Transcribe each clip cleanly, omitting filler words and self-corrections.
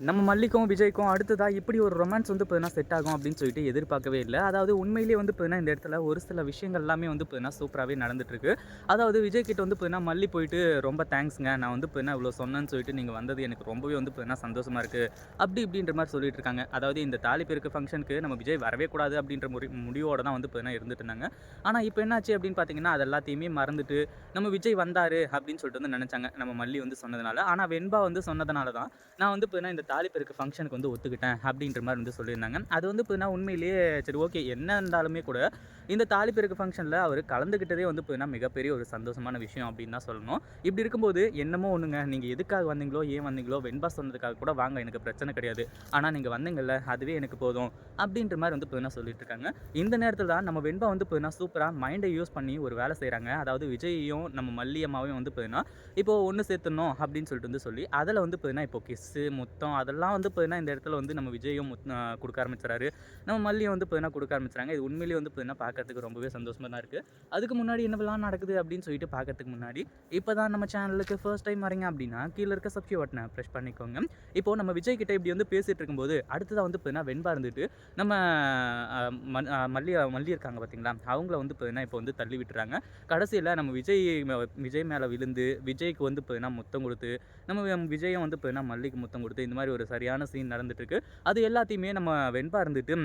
நம்ம மல்லிக்கும், விஜய்க்கும் அடுத்ததா இப்படி ஒரு ரொமான்ஸ் வந்து பார்த்தீங்கன்னா செட் ஆகும் அப்படின்னு சொல்லிட்டு எதிர்பார்க்கவே இல்ல. அதாவது உண்மையிலேயே வந்து பார்த்தீங்கன்னா, இந்த இடத்துல ஒரு சில விஷயங்கள் எல்லாமே வந்து பார்த்தீங்கன்னா சூப்பராவே நடந்துட்டுருக்கு. அதாவது விஜய் கிட்ட வந்து பார்த்தீங்கன்னா, மல்லி போயிட்டு ரொம்ப தேங்க்ஸ்ங்க. நான் வந்து பார்த்தீங்கன்னா இவ்வளோ சொன்னேன்னு சொல்லிட்டு நீங்க வந்தது எனக்கு ரொம்பவே வந்து பார்த்தீங்கன்னா சந்தோஷமா இருக்கு. அப்படி இப்படின்ற மாரி சொல்லிட்டு இருக்காங்க. அதாவது இந்த தாலி பெருக்கு ஃபங்ஷனுக்கு நம்ம விஜய் வரவே கூடாது அப்படின்ற முடிவோட தான் வந்து பார்த்தீங்கன்னா இருந்துட்டு இருந்தாங்க. ஆனா இப்ப என்னாச்சு அப்படின்னு பார்த்தீங்கன்னா, அது எல்லாத்தையுமே மறந்துட்டு நம்ம விஜய் வந்தாரு அப்படின்னு சொல்லிட்டு வந்து நெனச்சாங்க. நம்ம மல்லி வந்து சொன்னதுனால. ஆனா வெண்பா வந்து சொன்னதுனால தான் நான் வந்து பார்த்தீங்கன்னா, இந்த தாலி பெருக்கு ஃபங்ஷனுக்கு வந்து ஒத்துக்கிட்டேன் அப்படின்ற மாரி வந்து சொல்லியிருந்தாங்க. அது வந்து பார்த்தீங்கன்னா, உண்மையிலேயே சரி ஓகே என்ன இருந்தாலுமே கூட, இந்த தாலி பெருக்கு ஃபங்ஷன்ல அவரு கலந்துக்கிட்டதே வந்து பார்த்தீங்கன்னா, மிகப்பெரிய ஒரு சந்தோஷமான விஷயம் அப்படின்னு தான் சொல்லணும். இப்படி இருக்கும்போது என்னமோ ஒண்ணுங்க, நீங்க எதுக்காக வந்தீங்களோ, ஏன் வந்தீங்களோ, வெண்பா சொன்னதுக்காக கூட வாங்க எனக்கு பிரச்சனை கிடையாது. ஆனா நீங்க வந்தீங்கல்ல, அதுவே எனக்கு போதும் அப்படின்ற மாரி வந்து பார்த்தீங்கன்னா சொல்லிட்டு இருக்காங்க. இந்த நேரத்தில தான் நம்ம வெண்பா வந்து பார்த்தீங்கன்னா, சூப்பரா மைண்ட யூஸ் பண்ணி ஒரு வேலை செய்றாங்க. அதாவது விஜய்யையும், நம்ம மல்லி அம்மாவையும் வந்து பார்த்தீங்கன்னா, இப்போ ஒண்ணு சேர்த்துடணும் அப்படின்னு சொல்லிட்டு வந்து சொல்லி, அதில வந்து பார்த்தீங்கன்னா, இப்போ கிஸ்ஸு, முத்தம் அதெல்லாம் வந்து பார்த்தீங்கன்னா, இந்த இடத்துல வந்து நம்ம விஜயும் குடுக்க ஆரம்பிச்சுறாரு. நம்ம மல்லியும் வந்து பார்த்தீங்கன்னா குடுக்க ஆரம்பிச்சுறாங்க. இது உண்மையிலேயே வந்து பார்த்தீங்கன்னா, பார்க்கறதுக்கு ரொம்பவே சந்தோஷமா தான் இருக்கு. அதுக்கு முன்னாடி என்னவெல்லாம் நடக்குது அப்படின்னு சொல்லிட்டு பார்க்கறதுக்கு முன்னாடி, இப்போ தான் நம்ம சேனலுக்கு ஃபர்ஸ்ட் டைம் வரீங்க அப்படின்னா, கீழ இருக்க சப்ஸ்கிரைப் பட்டன பிரஸ் பண்ணிக்கோங்க. இப்போ நம்ம விஜய் கிட்ட இப்படி வந்து பேசிட்டு இருக்கும்போது, அடுத்ததா வந்து பார்த்தீங்கன்னா, வெண்பா இருந்துட்டு நம்ம அ மல்லி மல்லி இருக்காங்க பார்த்தீங்களா, அவங்கள வந்து பார்த்தீங்கன்னா, இப்போ வந்து தள்ளி விட்டுறாங்க. கடைசியில நம்ம விஜய் மேல விழுந்து, விஜய்க்கு வந்து பார்த்தீங்கன்னா முத்தம் குடுத்து, நம்ம விஜயும் வந்து பார்த்தீங்கன்னா மல்லிக்கு முத்தம் குடுத்து, இந்த மாரி ஒரு சரியான சீன் நடந்துட்டுருக்கு. அது எல்லாத்தையுமே நம்ம வெண்பா இருந்துட்டு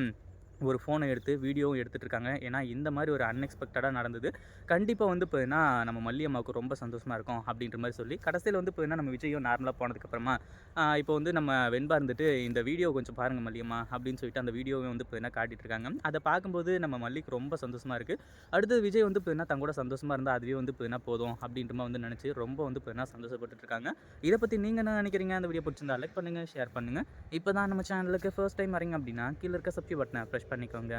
ஒரு ஃபோன எடுத்து வீடியோவும் எடுத்துட்டு இருக்காங்க. ஏன்னா, இந்த மாரி ஒரு அன்எக்ஸ்பெக்டடா நடந்தது. கண்டிப்பா வந்து பார்த்தீங்கன்னா, நம்ம மல்லி அம்மாவுக்கு ரொம்ப சந்தோஷமா இருக்கும் அப்படின்ற மாரி சொல்லி, கடைசியில வந்து பார்த்தீங்கன்னா, நம்ம விஜயும் நார்மலா போனதுக்கப்புறமா, இப்போ வந்து நம்ம வெண்பா இருந்துட்டு, "இந்த வீடியோ கொஞ்சம் பாருங்க மல்லியம்மா" அப்படின்னு சொல்லிட்டு அந்த வீடியோவ வந்து பார்த்தீங்கன்னா காட்டிட்டு இருக்காங்க. அத பார்க்கும்போது நம்ம மல்லிக்கு ரொம்ப சந்தோஷமா இருக்கு. அடுத்தது விஜய் வந்து பார்த்தீங்கன்னா, தன் கூட சந்தோஷமா இருந்தா அதுவே வந்து பார்த்தீங்கன்னா போதும் அப்படின்ற மாரி வந்து நெனச்சு ரொம்ப வந்து பார்த்தீங்கன்னா சந்தோஷப்பட்டுட்டு இருக்காங்க. இத பத்தி நீங்க என்ன நெனைக்கிறீங்க? அந்த வீடியோ புடிச்சிருந்தா லைக் பண்ணுங்க, ஷேர் பண்ணுங்க. இப்ப தான் நம்ம சேனலுக்கு ஃபர்ஸ்ட் டைம் வரீங்க அப்படின்னா, கீழ இருக்க சப்ஸ்கிரைப் பட்டன பிரஸ் பண்ணிக்கோங்க.